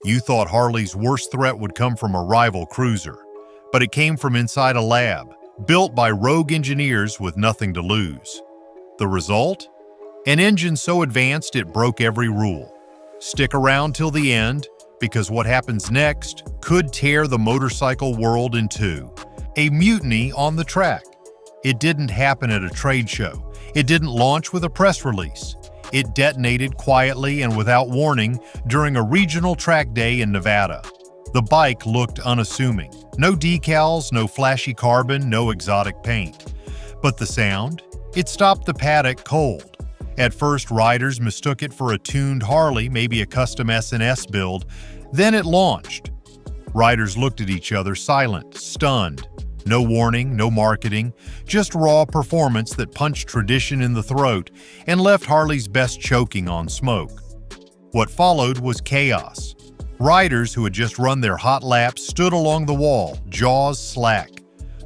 You thought Harley's worst threat would come from a rival cruiser, but it came from inside a lab, built by rogue engineers with nothing to lose. The result? An engine so advanced it broke every rule. Stick around till the end, because what happens next could tear the motorcycle world in two. A mutiny on the track. It didn't happen at a trade show. It didn't launch with a press release. It detonated quietly and without warning during a regional track day in Nevada. The bike looked unassuming. No decals, no flashy carbon, no exotic paint. But the sound? It stopped the paddock cold. At first, riders mistook it for a tuned Harley, maybe a custom S&S build. Then it launched. Riders looked at each other silent, stunned. No warning, no marketing, just raw performance that punched tradition in the throat and left Harley's best choking on smoke. What followed was chaos. Riders who had just run their hot laps stood along the wall, jaws slack.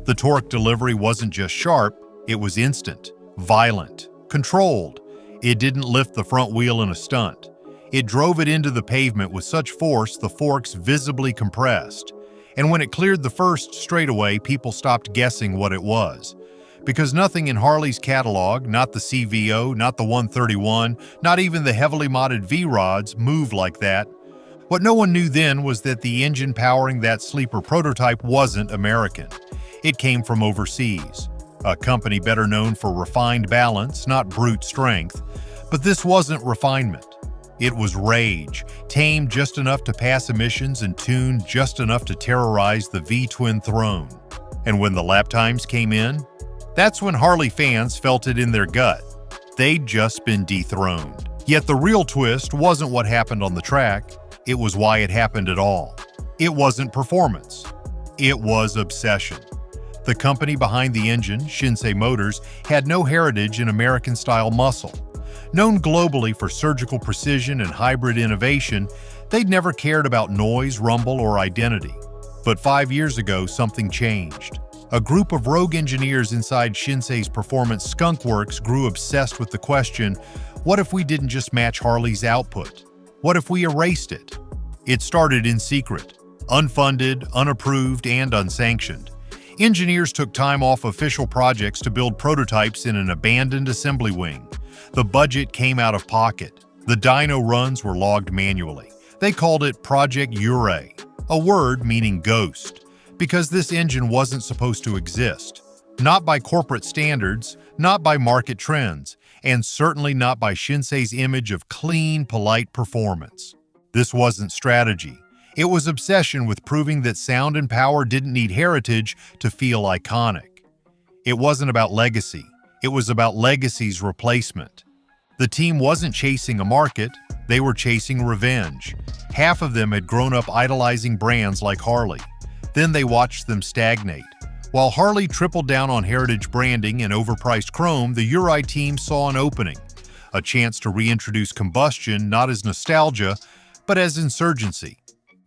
The torque delivery wasn't just sharp, it was instant, violent, controlled. It didn't lift the front wheel in a stunt. It drove it into the pavement with such force the forks visibly compressed. And when it cleared the first straightaway, people stopped guessing what it was. Because nothing in Harley's catalog, not the CVO, not the 131, not even the heavily modded V-rods, moved like that. What no one knew then was that the engine powering that sleeper prototype wasn't American. It came from overseas, a company better known for refined balance, not brute strength. But this wasn't refinement. It was rage, tamed just enough to pass emissions and tuned just enough to terrorize the V-twin throne. And when the lap times came in, that's when Harley fans felt it in their gut. They'd just been dethroned. Yet the real twist wasn't what happened on the track, it was why it happened at all. It wasn't performance. It was obsession. The company behind the engine, Shinsei Motors, had no heritage in American-style muscle. Known globally for surgical precision and hybrid innovation, they'd never cared about noise, rumble, or identity. But 5 years ago, something changed. A group of rogue engineers inside Shinsei's performance skunk works grew obsessed with the question, what if we didn't just match Harley's output? What if we erased it? It started in secret, unfunded, unapproved, and unsanctioned. Engineers took time off official projects to build prototypes in an abandoned assembly wing. The budget came out of pocket. The dyno runs were logged manually. They called it Project Yurei, a word meaning ghost, because this engine wasn't supposed to exist. Not by corporate standards, not by market trends, and certainly not by Shinsei's image of clean, polite performance. This wasn't strategy. It was obsession with proving that sound and power didn't need heritage to feel iconic. It wasn't about legacy. It was about legacy's replacement. The team wasn't chasing a market, they were chasing revenge. Half of them had grown up idolizing brands like Harley. Then they watched them stagnate. While Harley tripled down on heritage branding and overpriced chrome, the Yurei team saw an opening, a chance to reintroduce combustion not as nostalgia, but as insurgency.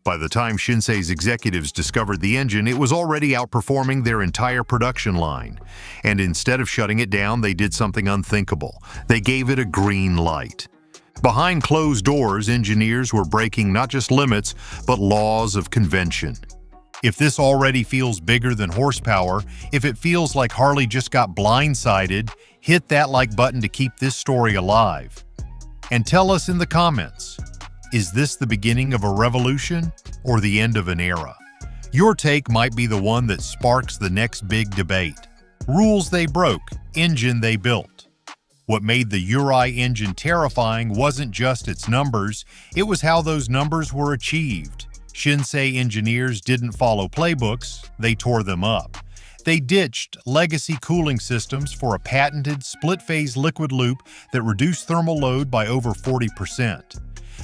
By the time Shinsei's executives discovered the engine, it was already outperforming their entire production line. And instead of shutting it down, they did something unthinkable. They gave it a green light. Behind closed doors, engineers were breaking not just limits, but laws of convention. If this already feels bigger than horsepower, if it feels like Harley just got blindsided, hit that like button to keep this story alive. And tell us in the comments, is this the beginning of a revolution or the end of an era? Your take might be the one that sparks the next big debate. Rules they broke, engine they built. What made the Yurei engine terrifying wasn't just its numbers, it was how those numbers were achieved. Shinsei engineers didn't follow playbooks, they tore them up. They ditched legacy cooling systems for a patented split-phase liquid loop that reduced thermal load by over 40%.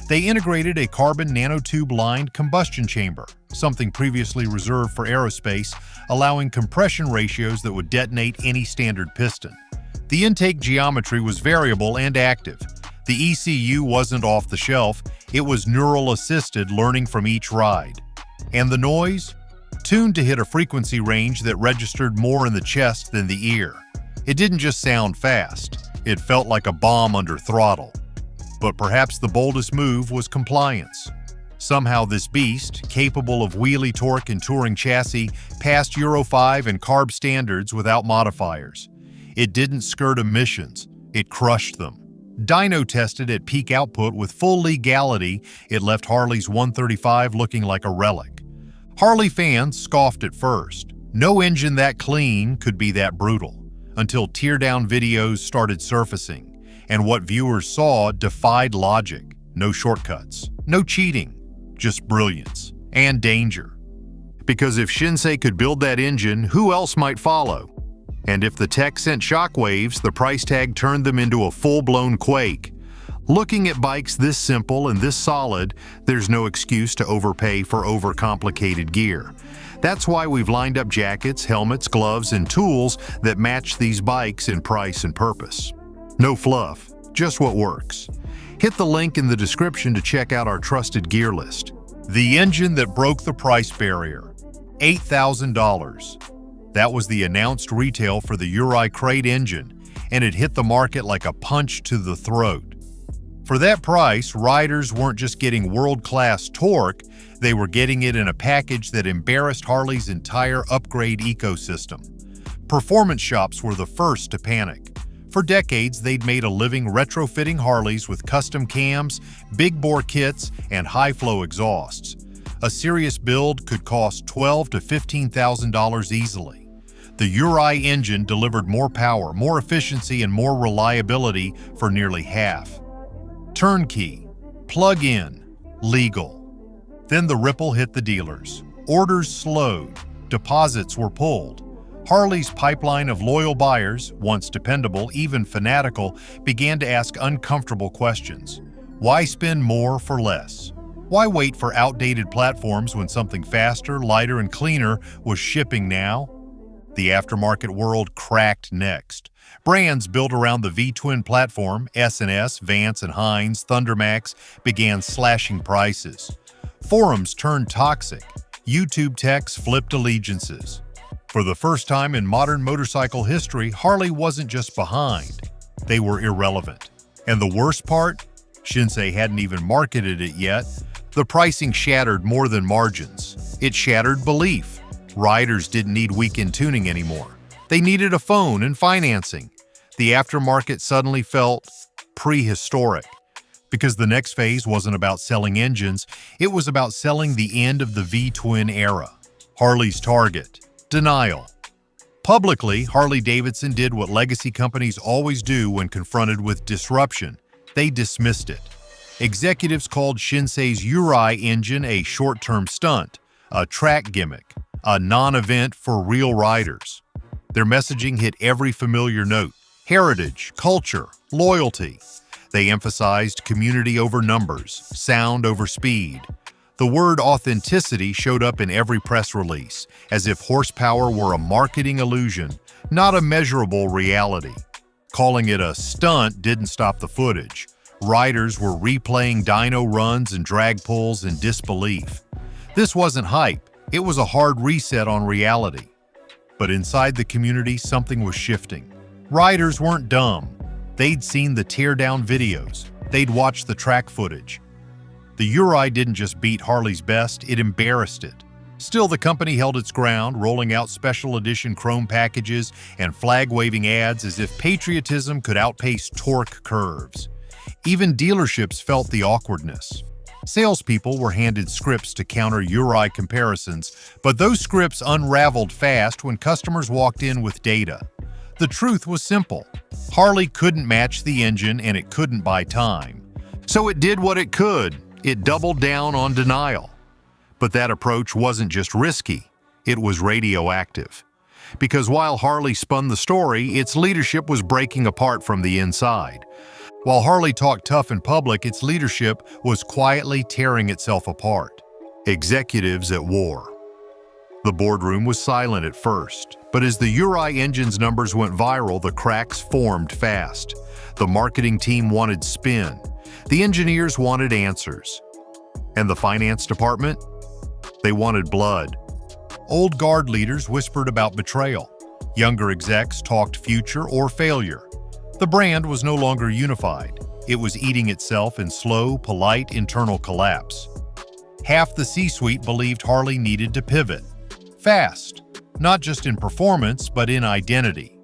They integrated a carbon nanotube-lined combustion chamber, something previously reserved for aerospace, allowing compression ratios that would detonate any standard piston. The intake geometry was variable and active. The ECU wasn't off the shelf, it was neural-assisted learning from each ride. And the noise? Tuned to hit a frequency range that registered more in the chest than the ear. It didn't just sound fast, it felt like a bomb under throttle. But perhaps the boldest move was compliance. Somehow this beast, capable of wheelie torque and touring chassis, passed Euro 5 and CARB standards without modifiers. It didn't skirt emissions, it crushed them. Dyno tested at peak output with full legality, it left Harley's 135 looking like a relic. Harley fans scoffed at first. No engine that clean could be that brutal, until teardown videos started surfacing, and what viewers saw defied logic. No shortcuts, no cheating, just brilliance and danger. Because if Shinsei could build that engine, who else might follow? And if the tech sent shockwaves, the price tag turned them into a full-blown quake. Looking at bikes this simple and this solid, there's no excuse to overpay for overcomplicated gear. That's why we've lined up jackets, helmets, gloves, and tools that match these bikes in price and purpose. No fluff, just what works. Hit the link in the description to check out our trusted gear list. The engine that broke the price barrier, $8,000. That was the announced retail for the Yurei crate engine, and it hit the market like a punch to the throat. For that price, riders weren't just getting world-class torque, they were getting it in a package that embarrassed Harley's entire upgrade ecosystem. Performance shops were the first to panic. For decades, they'd made a living retrofitting Harleys with custom cams, big-bore kits, and high-flow exhausts. A serious build could cost $12,000 to $15,000 easily. The Yurei engine delivered more power, more efficiency, and more reliability for nearly half. Turnkey, plug-in, legal. Then the ripple hit the dealers. Orders slowed, deposits were pulled. Harley's pipeline of loyal buyers, once dependable, even fanatical, began to ask uncomfortable questions. Why spend more for less? Why wait for outdated platforms when something faster, lighter, and cleaner was shipping now? The aftermarket world cracked next. Brands built around the V-twin platform, S&S, Vance and Hines, Thundermax, began slashing prices. Forums turned toxic. YouTube techs flipped allegiances. For the first time in modern motorcycle history, Harley wasn't just behind. They were irrelevant. And the worst part? Shinsei hadn't even marketed it yet. The pricing shattered more than margins. It shattered belief. Riders didn't need weekend tuning anymore. They needed a phone and financing. The aftermarket suddenly felt prehistoric. Because the next phase wasn't about selling engines, it was about selling the end of the V-twin era. Harley's target, denial. Publicly, Harley-Davidson did what legacy companies always do when confronted with disruption. They dismissed it. Executives called Shinsei's Yurei engine a short-term stunt, a track gimmick, a non-event for real riders. Their messaging hit every familiar note: heritage, culture, loyalty. They emphasized community over numbers, sound over speed. The word authenticity showed up in every press release, as if horsepower were a marketing illusion, not a measurable reality. Calling it a stunt didn't stop the footage. Riders were replaying dyno runs and drag pulls in disbelief. This wasn't hype. It was a hard reset on reality. But inside the community, something was shifting. Riders weren't dumb. They'd seen the teardown videos. They'd watched the track footage. The Yurei didn't just beat Harley's best, it embarrassed it. Still, the company held its ground, rolling out special edition chrome packages and flag-waving ads as if patriotism could outpace torque curves. Even dealerships felt the awkwardness. Salespeople were handed scripts to counter Yurei comparisons, but those scripts unraveled fast when customers walked in with data. The truth was simple. Harley couldn't match the engine and it couldn't buy time. So it did what it could. It doubled down on denial. But that approach wasn't just risky, it was radioactive. Because while Harley spun the story, its leadership was breaking apart from the inside. While Harley talked tough in public, its leadership was quietly tearing itself apart. Executives at war. The boardroom was silent at first, but as the Yurei engine's numbers went viral, the cracks formed fast. The marketing team wanted spin. The engineers wanted answers. And the finance department? They wanted blood. Old guard leaders whispered about betrayal. Younger execs talked future or failure. The brand was no longer unified. It was eating itself in slow, polite internal collapse. Half the C-suite believed Harley needed to pivot. Fast, not just in performance, but in identity.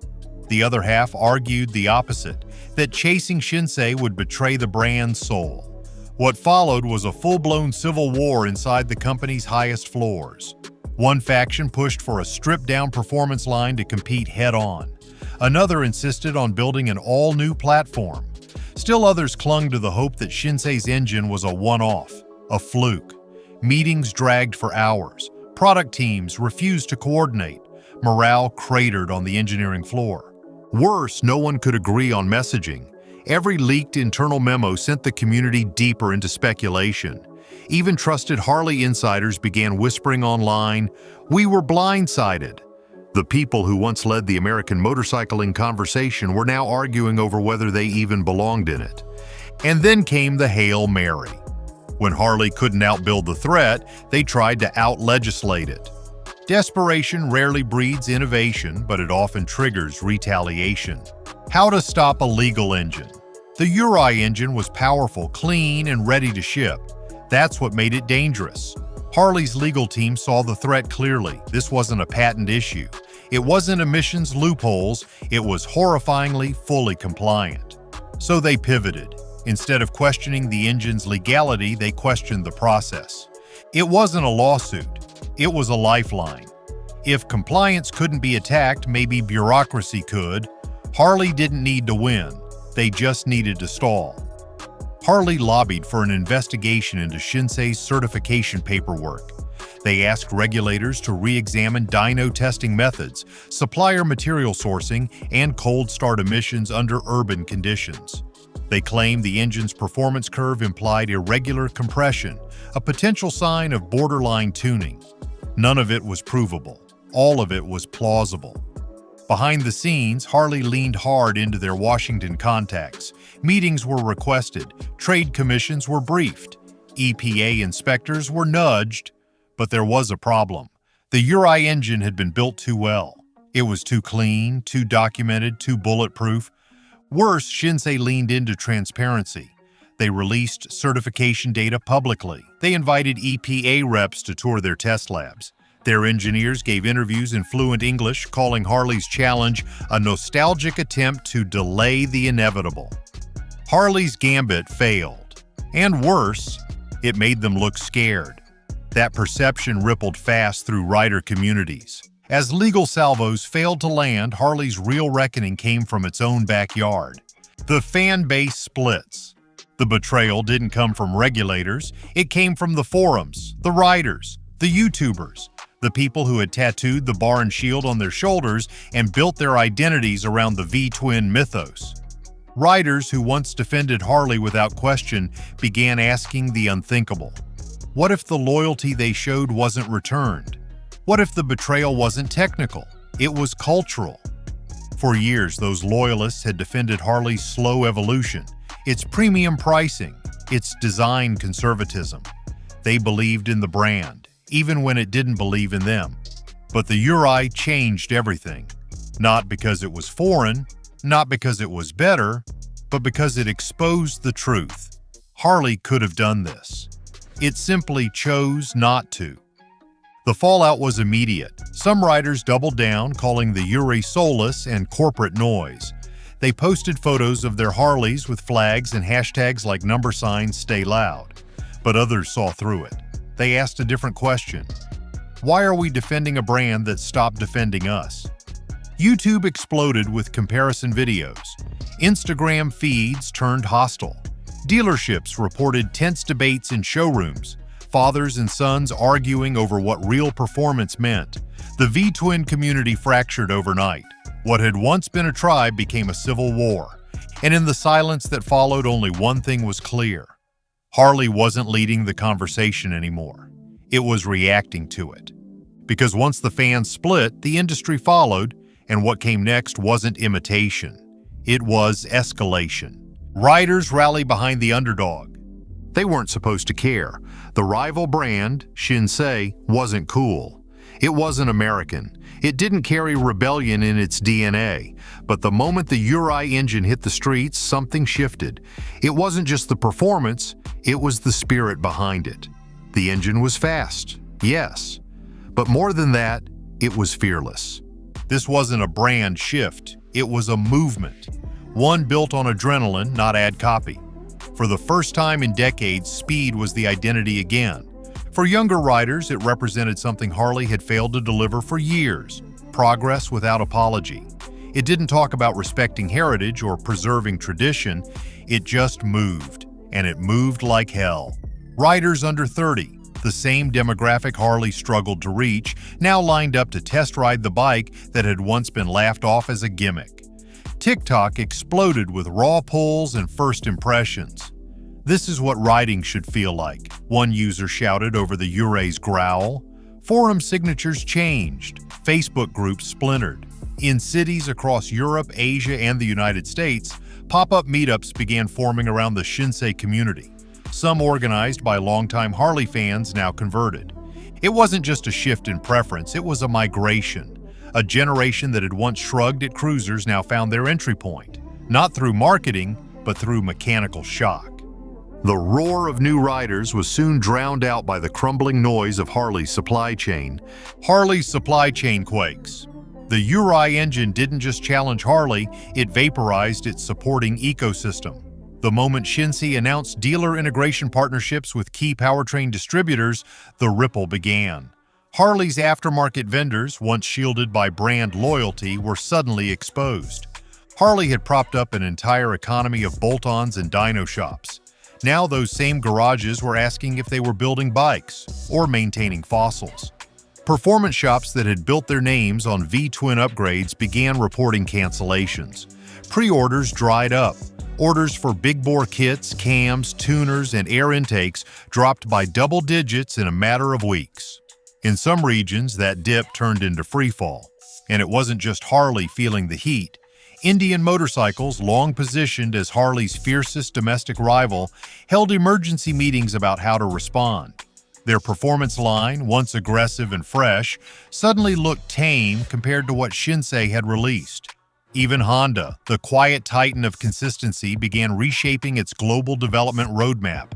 The other half argued the opposite, that chasing Shinsei would betray the brand's soul. What followed was a full-blown civil war inside the company's highest floors. One faction pushed for a stripped-down performance line to compete head-on. Another insisted on building an all-new platform. Still others clung to the hope that Shinsei's engine was a one-off, a fluke. Meetings dragged for hours. Product teams refused to coordinate. Morale cratered on the engineering floor. Worse, no one could agree on messaging. Every leaked internal memo sent the community deeper into speculation. Even trusted Harley insiders began whispering online, "We were blindsided." The people who once led the American motorcycling conversation were now arguing over whether they even belonged in it. And then came the Hail Mary. When Harley couldn't outbuild the threat, they tried to out-legislate it. Desperation rarely breeds innovation, but it often triggers retaliation. How to stop a legal engine? The Yurei engine was powerful, clean, and ready to ship. That's what made it dangerous. Harley's legal team saw the threat clearly. This wasn't a patent issue. It wasn't emissions loopholes. It was horrifyingly fully compliant. So they pivoted. Instead of questioning the engine's legality, they questioned the process. It wasn't a lawsuit. It was a lifeline. If compliance couldn't be attacked, maybe bureaucracy could. Harley didn't need to win. They just needed to stall. Harley lobbied for an investigation into Shinsei's certification paperwork. They asked regulators to re-examine dyno testing methods, supplier material sourcing, and cold start emissions under urban conditions. They claimed the engine's performance curve implied irregular compression, a potential sign of borderline tuning. None of it was provable. All of it was plausible. Behind the scenes, Harley leaned hard into their Washington contacts. Meetings were requested, trade commissions were briefed, EPA inspectors were nudged, but there was a problem. The Yurei engine had been built too well. It was too clean, too documented, too bulletproof. Worse, Shinsei leaned into transparency. They released certification data publicly. They invited EPA reps to tour their test labs. Their engineers gave interviews in fluent English, calling Harley's challenge a nostalgic attempt to delay the inevitable. Harley's gambit failed. And worse, it made them look scared. That perception rippled fast through rider communities. As legal salvos failed to land, Harley's real reckoning came from its own backyard. The fan base splits. The betrayal didn't come from regulators. It came from the forums, the riders, the YouTubers, the people who had tattooed the bar and shield on their shoulders and built their identities around the V-twin mythos. Riders who once defended Harley without question began asking the unthinkable. What if the loyalty they showed wasn't returned? What if the betrayal wasn't technical? It was cultural. For years, those loyalists had defended Harley's slow evolution, its premium pricing, its design conservatism. They believed in the brand, even when it didn't believe in them. But the Yurei changed everything. Not because it was foreign, not because it was better, but because it exposed the truth. Harley could have done this. It simply chose not to. The fallout was immediate. Some riders doubled down, calling the Yurei soulless and corporate noise. They posted photos of their Harleys with flags and hashtags like #stay loud. But others saw through it. They asked a different question. Why are we defending a brand that stopped defending us? YouTube exploded with comparison videos. Instagram feeds turned hostile. Dealerships reported tense debates in showrooms. Fathers and sons arguing over what real performance meant. The V-twin community fractured overnight. What had once been a tribe became a civil war. And in the silence that followed, only one thing was clear. Harley wasn't leading the conversation anymore. It was reacting to it. Because once the fans split, the industry followed, and what came next wasn't imitation. It was escalation. Riders rallied behind the underdog. They weren't supposed to care. The rival brand, Shinsei, wasn't cool. It wasn't American. It didn't carry rebellion in its DNA. But the moment the Yurei engine hit the streets, something shifted. It wasn't just the performance, it was the spirit behind it. The engine was fast, yes, but more than that, it was fearless. This wasn't a brand shift, it was a movement, one built on adrenaline, not ad copy. For the first time in decades, speed was the identity again. For younger riders, it represented something Harley had failed to deliver for years: progress without apology. It didn't talk about respecting heritage or preserving tradition, it just moved, and it moved like hell. Riders under 30, the same demographic Harley struggled to reach, now lined up to test ride the bike that had once been laughed off as a gimmick. TikTok exploded with raw pulls and first impressions. "This is what riding should feel like," one user shouted over the Yurei's growl. Forum signatures changed, Facebook groups splintered. In cities across Europe, Asia, and the United States, pop-up meetups began forming around the Shinsei community. Some organized by longtime Harley fans, now converted. It wasn't just a shift in preference, it was a migration. A generation that had once shrugged at cruisers now found their entry point, not through marketing, but through mechanical shock. The roar of new riders was soon drowned out by the crumbling noise of Harley's supply chain. Harley's supply chain quakes. The Yurei engine didn't just challenge Harley, it vaporized its supporting ecosystem. The moment Shinsei announced dealer integration partnerships with key powertrain distributors, the ripple began. Harley's aftermarket vendors, once shielded by brand loyalty, were suddenly exposed. Harley had propped up an entire economy of bolt-ons and dyno shops. Now those same garages were asking if they were building bikes or maintaining fossils. Performance shops that had built their names on V-twin upgrades began reporting cancellations. Pre-orders dried up. Orders for big-bore kits, cams, tuners, and air intakes dropped by double digits in a matter of weeks. In some regions, that dip turned into freefall. And it wasn't just Harley feeling the heat. Indian Motorcycles, long positioned as Harley's fiercest domestic rival, held emergency meetings about how to respond. Their performance line, once aggressive and fresh, suddenly looked tame compared to what Shinsei had released. Even Honda, the quiet titan of consistency, began reshaping its global development roadmap,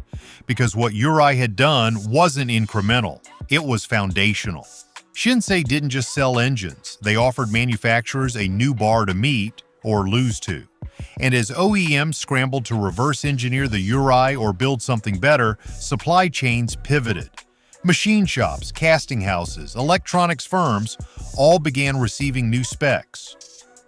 because what Yurei had done wasn't incremental, it was foundational. Shinsei didn't just sell engines, they offered manufacturers a new bar to meet or lose to. And as OEMs scrambled to reverse engineer the Yurei or build something better, supply chains pivoted. Machine shops, casting houses, electronics firms all began receiving new specs.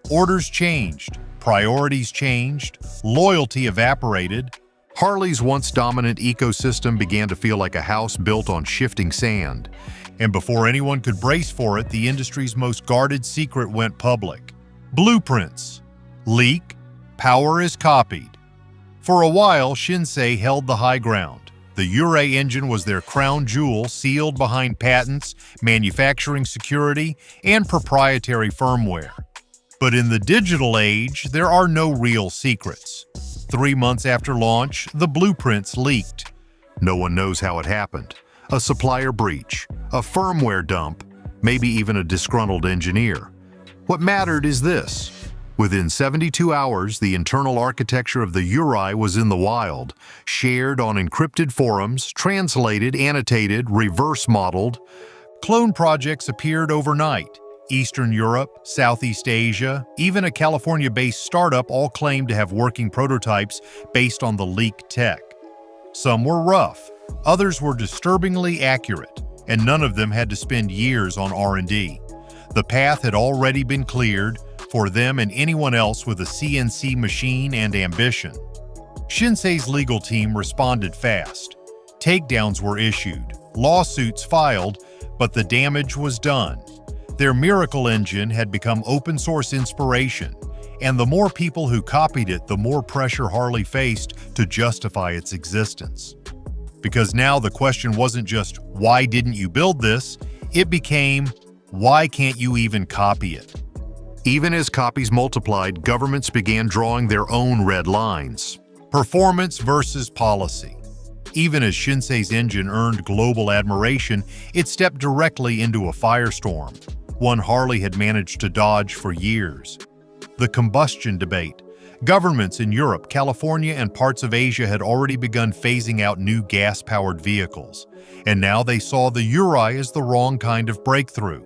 Orders changed, priorities changed, loyalty evaporated. Harley's once dominant ecosystem began to feel like a house built on shifting sand. And before anyone could brace for it, the industry's most guarded secret went public. Blueprints. Leak. Power is copied. For a while, Shinsei held the high ground. The Yurei engine was their crown jewel, sealed behind patents, manufacturing security, and proprietary firmware. But in the digital age, there are no real secrets. 3 months after launch, the blueprints leaked. No one knows how it happened. A supplier breach, a firmware dump, maybe even a disgruntled engineer. What mattered is this. Within 72 hours, the internal architecture of the Yurei was in the wild, shared on encrypted forums, translated, annotated, reverse-modeled. Clone projects appeared overnight. Eastern Europe, Southeast Asia, even a California-based startup all claimed to have working prototypes based on the leaked tech. Some were rough, others were disturbingly accurate, and none of them had to spend years on R&D. The path had already been cleared for them and anyone else with a CNC machine and ambition. Shinsei's legal team responded fast. Takedowns were issued, lawsuits filed, but the damage was done. Their miracle engine had become open-source inspiration, and the more people who copied it, the more pressure Harley faced to justify its existence. Because now the question wasn't just, why didn't you build this? It became, why can't you even copy it? Even as copies multiplied, governments began drawing their own red lines. Performance versus policy. Even as Shinsei's engine earned global admiration, it stepped directly into a firestorm, one Harley had managed to dodge for years. The combustion debate. Governments in Europe, California, and parts of Asia had already begun phasing out new gas-powered vehicles, and now they saw the Yurei as the wrong kind of breakthrough.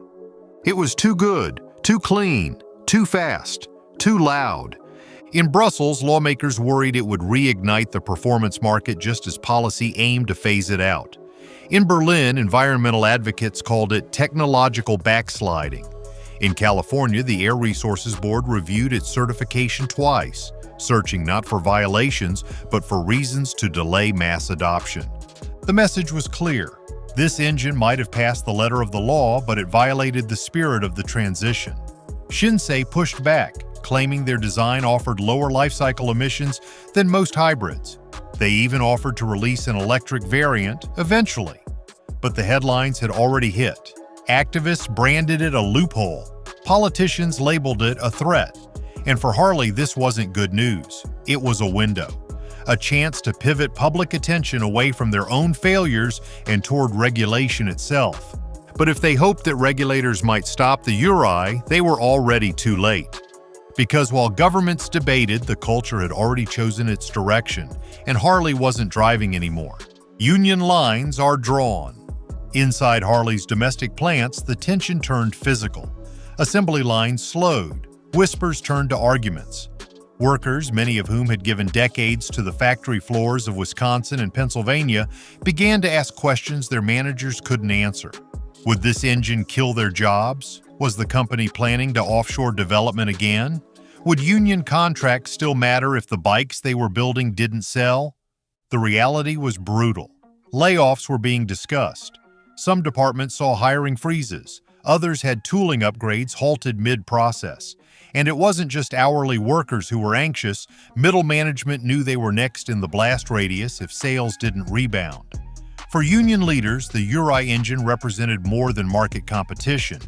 It was too good, too clean, too fast, too loud. In Brussels, lawmakers worried it would reignite the performance market just as policy aimed to phase it out. In Berlin, environmental advocates called it technological backsliding. In California, the Air Resources Board reviewed its certification twice, searching not for violations, but for reasons to delay mass adoption. The message was clear. This engine might have passed the letter of the law, but it violated the spirit of the transition. Shinsei pushed back, claiming their design offered lower lifecycle emissions than most hybrids. They even offered to release an electric variant eventually. But the headlines had already hit. Activists branded it a loophole. Politicians labeled it a threat. And for Harley, this wasn't good news. It was a window, a chance to pivot public attention away from their own failures and toward regulation itself. But if they hoped that regulators might stop the Yurei, they were already too late. Because while governments debated, the culture had already chosen its direction, and Harley wasn't driving anymore. Union lines are drawn. Inside Harley's domestic plants, the tension turned physical. Assembly lines slowed. Whispers turned to arguments. Workers, many of whom had given decades to the factory floors of Wisconsin and Pennsylvania, began to ask questions their managers couldn't answer. Would this engine kill their jobs? Was the company planning to offshore development again? Would union contracts still matter if the bikes they were building didn't sell? The reality was brutal. Layoffs were being discussed. Some departments saw hiring freezes. Others had tooling upgrades halted mid-process. And it wasn't just hourly workers who were anxious. Middle management knew they were next in the blast radius if sales didn't rebound. For union leaders, the Yurei engine represented more than market competition.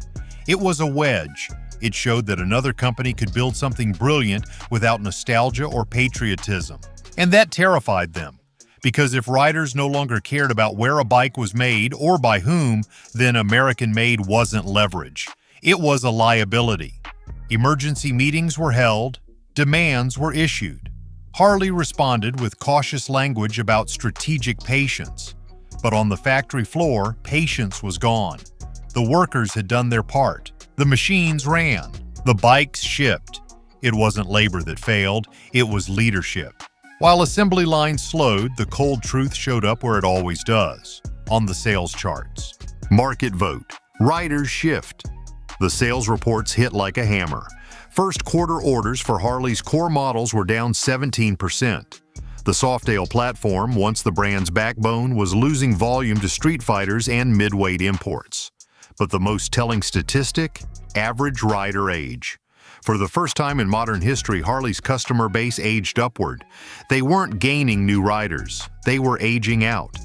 It was a wedge. It showed that another company could build something brilliant without nostalgia or patriotism. And that terrified them. Because if riders no longer cared about where a bike was made or by whom, then American-made wasn't leverage. It was a liability. Emergency meetings were held. Demands were issued. Harley responded with cautious language about strategic patience. But on the factory floor, patience was gone. The workers had done their part. The machines ran. The bikes shipped. It wasn't labor that failed. It was leadership. While assembly lines slowed, the cold truth showed up where it always does, on the sales charts. Market vote. Riders shift. The sales reports hit like a hammer. First quarter orders for Harley's core models were down 17%. The Softail platform, once the brand's backbone, was losing volume to street fighters and mid-weight imports. But the most telling statistic? Average rider age. For the first time in modern history, Harley's customer base aged upward. They weren't gaining new riders, they were aging out.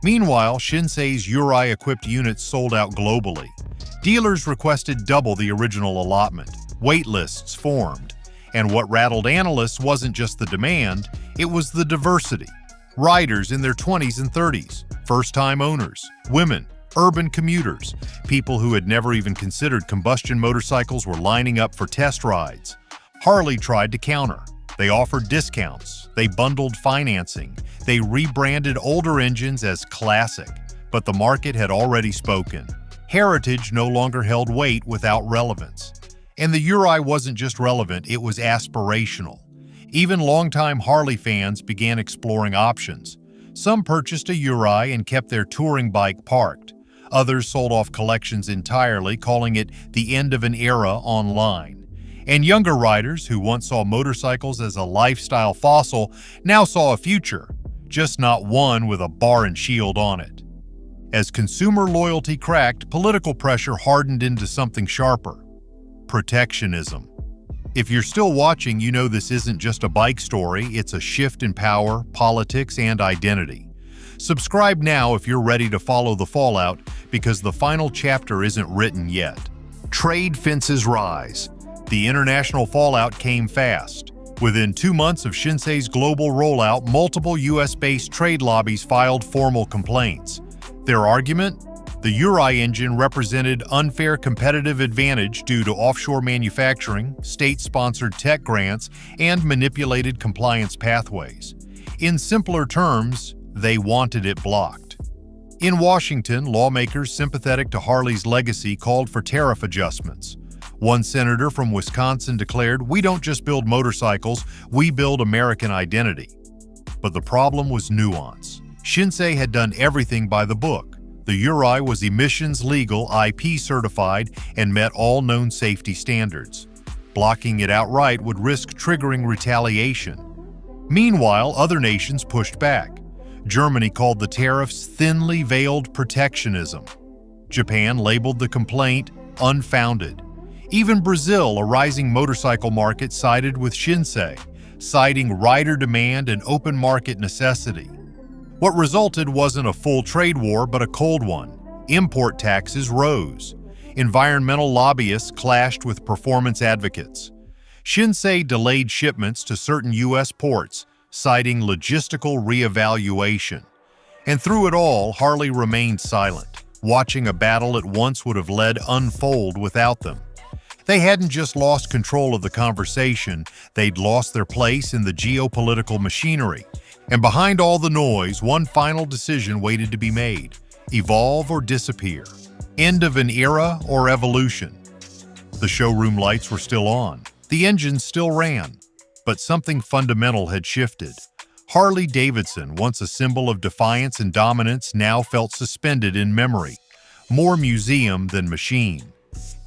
Meanwhile, Shinsei's Yurei-equipped units sold out globally. Dealers requested double the original allotment. Wait lists formed. And what rattled analysts wasn't just the demand, it was the diversity. Riders in their 20s and 30s, first-time owners, women, urban commuters, people who had never even considered combustion motorcycles were lining up for test rides. Harley tried to counter. They offered discounts. They bundled financing. They rebranded older engines as classic. But the market had already spoken. Heritage no longer held weight without relevance. And the Yurei wasn't just relevant, it was aspirational. Even longtime Harley fans began exploring options. Some purchased a Yurei and kept their touring bike parked. Others sold off collections entirely, calling it the end of an era online. And younger riders who once saw motorcycles as a lifestyle fossil now saw a future, just not one with a bar and shield on it. As consumer loyalty cracked, political pressure hardened into something sharper: protectionism. If you're still watching, you know this isn't just a bike story, it's a shift in power, politics, and identity. Subscribe now if you're ready to follow the fallout, because the final chapter isn't written yet. Trade fences rise. The international fallout came fast. Within 2 months of Shinsei's global rollout, multiple US-based trade lobbies filed formal complaints. Their argument? The Yurei engine represented unfair competitive advantage due to offshore manufacturing, state-sponsored tech grants, and manipulated compliance pathways. In simpler terms, they wanted it blocked. In Washington, lawmakers sympathetic to Harley's legacy called for tariff adjustments. One senator from Wisconsin declared, "We don't just build motorcycles, we build American identity." But the problem was nuance. Shinsei had done everything by the book. The Yurei was emissions legal, IP certified, and met all known safety standards. Blocking it outright would risk triggering retaliation. Meanwhile, other nations pushed back. Germany called the tariffs thinly veiled protectionism. Japan labeled the complaint unfounded. Even Brazil, a rising motorcycle market, sided with Shinsei, citing rider demand and open market necessity. What resulted wasn't a full trade war, but a cold one. Import taxes rose. Environmental lobbyists clashed with performance advocates. Shinsei delayed shipments to certain U.S. ports, citing logistical reevaluation. And through it all, Harley remained silent, watching a battle it once would have led unfold without them. They hadn't just lost control of the conversation, they'd lost their place in the geopolitical machinery. And behind all the noise, one final decision waited to be made: evolve or disappear. End of an era or evolution. The showroom lights were still on. The engine still ran. But something fundamental had shifted. Harley-Davidson, once a symbol of defiance and dominance, now felt suspended in memory. More museum than machine.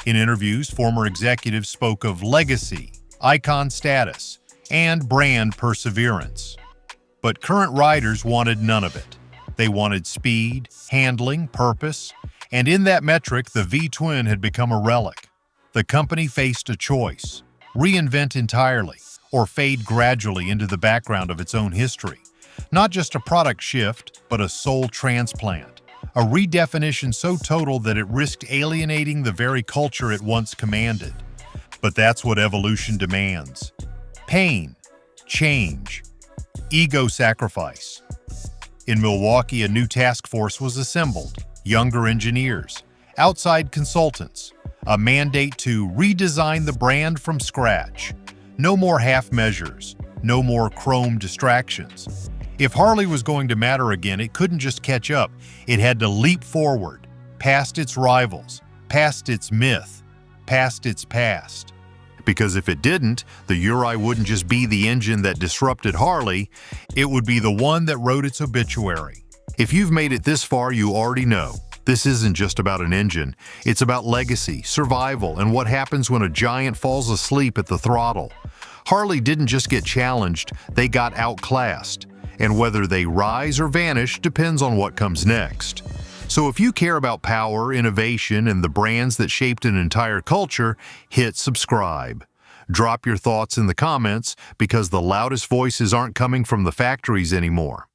In interviews, former executives spoke of legacy, icon status, and brand perseverance. But current riders wanted none of it. They wanted speed, handling, purpose, and in that metric, the V-twin had become a relic. The company faced a choice: reinvent entirely, or fade gradually into the background of its own history. Not just a product shift, but a soul transplant. A redefinition so total that it risked alienating the very culture it once commanded. But that's what evolution demands. Pain, change, ego sacrifice. In Milwaukee, a new task force was assembled. Younger engineers, outside consultants, a mandate to redesign the brand from scratch. No more half measures, no more chrome distractions. If Harley was going to matter again, it couldn't just catch up. It had to leap forward, past its rivals, past its myth, past its past. Because if it didn't, the Yurei wouldn't just be the engine that disrupted Harley, it would be the one that wrote its obituary. If you've made it this far, you already know. This isn't just about an engine. It's about legacy, survival, and what happens when a giant falls asleep at the throttle. Harley didn't just get challenged, they got outclassed. And whether they rise or vanish depends on what comes next. So if you care about power, innovation, and the brands that shaped an entire culture, hit subscribe. Drop your thoughts in the comments, because the loudest voices aren't coming from the factories anymore.